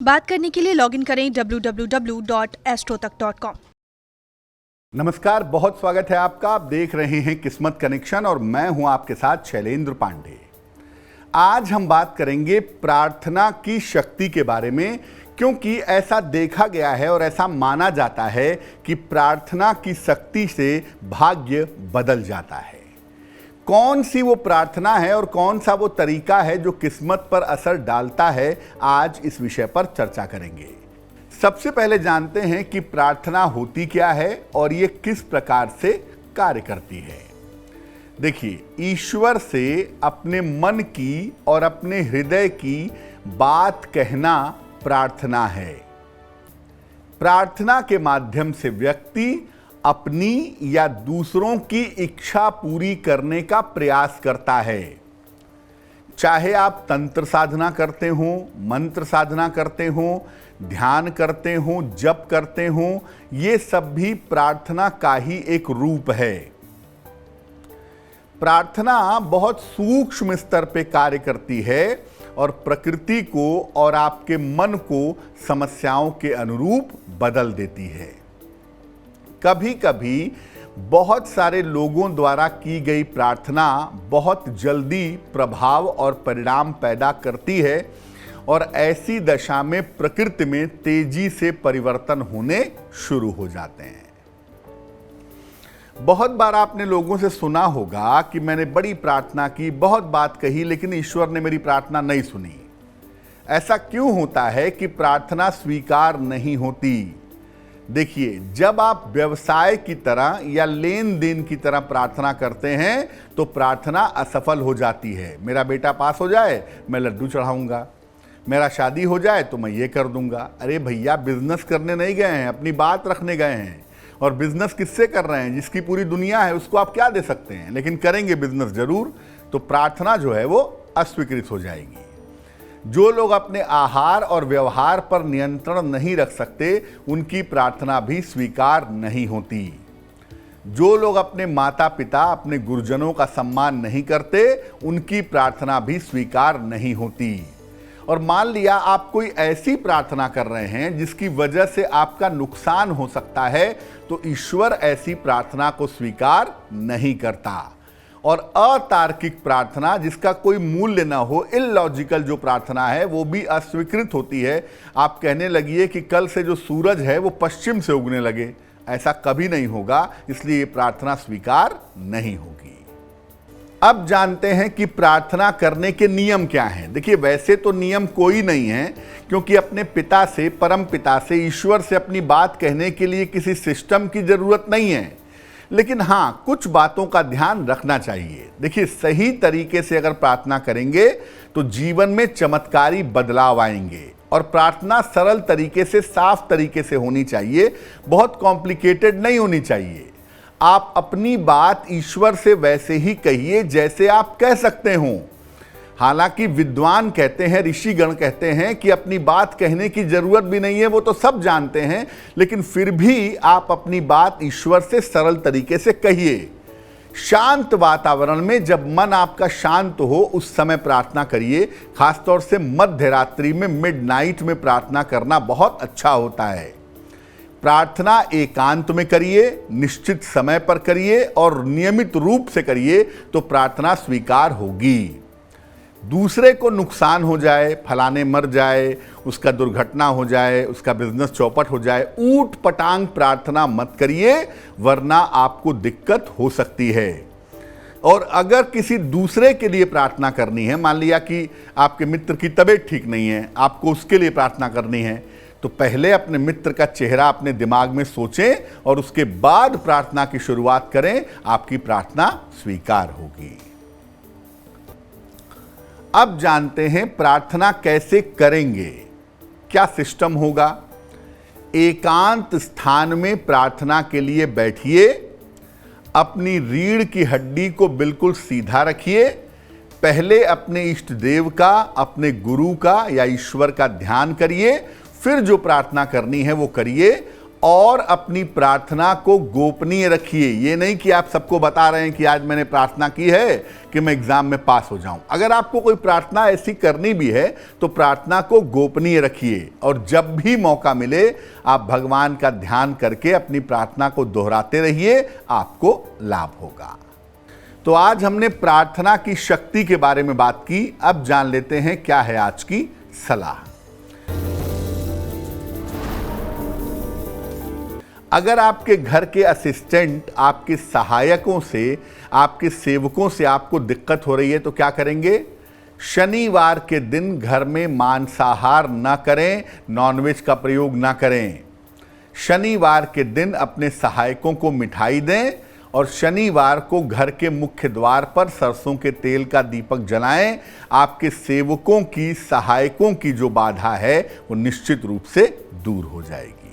बात करने के लिए लॉगिन करें www.astrotak.com। नमस्कार, बहुत स्वागत है आपका। आप देख रहे हैं किस्मत कनेक्शन और मैं हूं आपके साथ शैलेंद्र पांडे। आज हम बात करेंगे प्रार्थना की शक्ति के बारे में, क्योंकि ऐसा देखा गया है और ऐसा माना जाता है कि प्रार्थना की शक्ति से भाग्य बदल जाता है। कौन सी वो प्रार्थना है और कौन सा वो तरीका है जो किस्मत पर असर डालता है, आज इस विषय पर चर्चा करेंगे। सबसे पहले जानते हैं कि प्रार्थना होती क्या है और ये किस प्रकार से कार्य करती है। देखिए, ईश्वर से अपने मन की और अपने हृदय की बात कहना प्रार्थना है। प्रार्थना के माध्यम से व्यक्ति अपनी या दूसरों की इच्छा पूरी करने का प्रयास करता है। चाहे आप तंत्र साधना करते हो, मंत्र साधना करते हो, ध्यान करते हो, जप करते हो, ये सब भी प्रार्थना का ही एक रूप है। प्रार्थना बहुत सूक्ष्म स्तर पे कार्य करती है और प्रकृति को और आपके मन को समस्याओं के अनुरूप बदल देती है। कभी कभी बहुत सारे लोगों द्वारा की गई प्रार्थना बहुत जल्दी प्रभाव और परिणाम पैदा करती है और ऐसी दशा में प्रकृति में तेजी से परिवर्तन होने शुरू हो जाते हैं। बहुत बार आपने लोगों से सुना होगा कि मैंने बड़ी प्रार्थना की, बहुत बात कही, लेकिन ईश्वर ने मेरी प्रार्थना नहीं सुनी। ऐसा क्यों होता है कि प्रार्थना स्वीकार नहीं होती? देखिए, जब आप व्यवसाय की तरह या लेन देन की तरह प्रार्थना करते हैं तो प्रार्थना असफल हो जाती है। मेरा बेटा पास हो जाए, मैं लड्डू चढ़ाऊंगा। मेरा शादी हो जाए तो मैं ये कर दूंगा। अरे भैया, बिजनेस करने नहीं गए हैं, अपनी बात रखने गए हैं। और बिजनेस किससे कर रहे हैं? जिसकी पूरी दुनिया है उसको आप क्या दे सकते हैं, लेकिन करेंगे बिजनेस जरूर। तो प्रार्थना जो है वो अस्वीकृत हो जाएगी। जो लोग अपने आहार और व्यवहार पर नियंत्रण नहीं रख सकते, उनकी प्रार्थना भी स्वीकार नहीं होती। जो लोग अपने माता पिता, अपने गुरुजनों का सम्मान नहीं करते, उनकी प्रार्थना भी स्वीकार नहीं होती। और मान लिया आप कोई ऐसी प्रार्थना कर रहे हैं जिसकी वजह से आपका नुकसान हो सकता है, तो ईश्वर ऐसी प्रार्थना को स्वीकार नहीं करता। और अतार्किक प्रार्थना, जिसका कोई मूल्य ना हो, इलॉजिकल जो प्रार्थना है, वो भी अस्वीकृत होती है। आप कहने लगिए कि कल से जो सूरज है वो पश्चिम से उगने लगे, ऐसा कभी नहीं होगा, इसलिए ये प्रार्थना स्वीकार नहीं होगी। अब जानते हैं कि प्रार्थना करने के नियम क्या हैं। देखिए, वैसे तो नियम कोई नहीं है, क्योंकि अपने पिता से, परम पिता से, ईश्वर से अपनी बात कहने के लिए किसी सिस्टम की जरूरत नहीं है। लेकिन हाँ, कुछ बातों का ध्यान रखना चाहिए। देखिए, सही तरीके से अगर प्रार्थना करेंगे तो जीवन में चमत्कारी बदलाव आएंगे। और प्रार्थना सरल तरीके से, साफ तरीके से होनी चाहिए, बहुत कॉम्प्लिकेटेड नहीं होनी चाहिए। आप अपनी बात ईश्वर से वैसे ही कहिए जैसे आप कह सकते हो। हालांकि विद्वान कहते हैं, ऋषिगण कहते हैं कि अपनी बात कहने की जरूरत भी नहीं है, वो तो सब जानते हैं, लेकिन फिर भी आप अपनी बात ईश्वर से सरल तरीके से कहिए। शांत वातावरण में, जब मन आपका शांत हो, उस समय प्रार्थना करिए। खासतौर से मध्य रात्रि में, मिडनाइट में प्रार्थना करना बहुत अच्छा होता है। प्रार्थना एकांत में करिए, निश्चित समय पर करिए और नियमित रूप से करिए, तो प्रार्थना स्वीकार होगी। दूसरे को नुकसान हो जाए, फलाने मर जाए, उसका दुर्घटना हो जाए, उसका बिजनेस चौपट हो जाए, ऊट पटांग प्रार्थना मत करिए, वरना आपको दिक्कत हो सकती है। और अगर किसी दूसरे के लिए प्रार्थना करनी है, मान लिया कि आपके मित्र की तबीयत ठीक नहीं है, आपको उसके लिए प्रार्थना करनी है, तो पहले अपने मित्र का चेहरा अपने दिमाग में सोचें और उसके बाद प्रार्थना की शुरुआत करें। आपकी प्रार्थना स्वीकार होगी। अब जानते हैं प्रार्थना कैसे करेंगे, क्या सिस्टम होगा। एकांत स्थान में प्रार्थना के लिए बैठिए। अपनी रीढ़ की हड्डी को बिल्कुल सीधा रखिए। पहले अपने इष्ट देव का, अपने गुरु का या ईश्वर का ध्यान करिए, फिर जो प्रार्थना करनी है वो करिए। और अपनी प्रार्थना को गोपनीय रखिए। ये नहीं कि आप सबको बता रहे हैं कि आज मैंने प्रार्थना की है कि मैं एग्जाम में पास हो जाऊं। अगर आपको कोई प्रार्थना ऐसी करनी भी है तो प्रार्थना को गोपनीय रखिए, और जब भी मौका मिले आप भगवान का ध्यान करके अपनी प्रार्थना को दोहराते रहिए, आपको लाभ होगा। तो आज हमने प्रार्थना की शक्ति के बारे में बात की। अब जान लेते हैं क्या है आज की सलाह। अगर आपके घर के असिस्टेंट, आपके सहायकों से, आपके सेवकों से आपको दिक्कत हो रही है तो क्या करेंगे? शनिवार के दिन घर में मांसाहार ना करें, नॉनवेज का प्रयोग ना करें। शनिवार के दिन अपने सहायकों को मिठाई दें और शनिवार को घर के मुख्य द्वार पर सरसों के तेल का दीपक जलाएं। आपके सेवकों की, सहायकों की जो बाधा है वो निश्चित रूप से दूर हो जाएगी।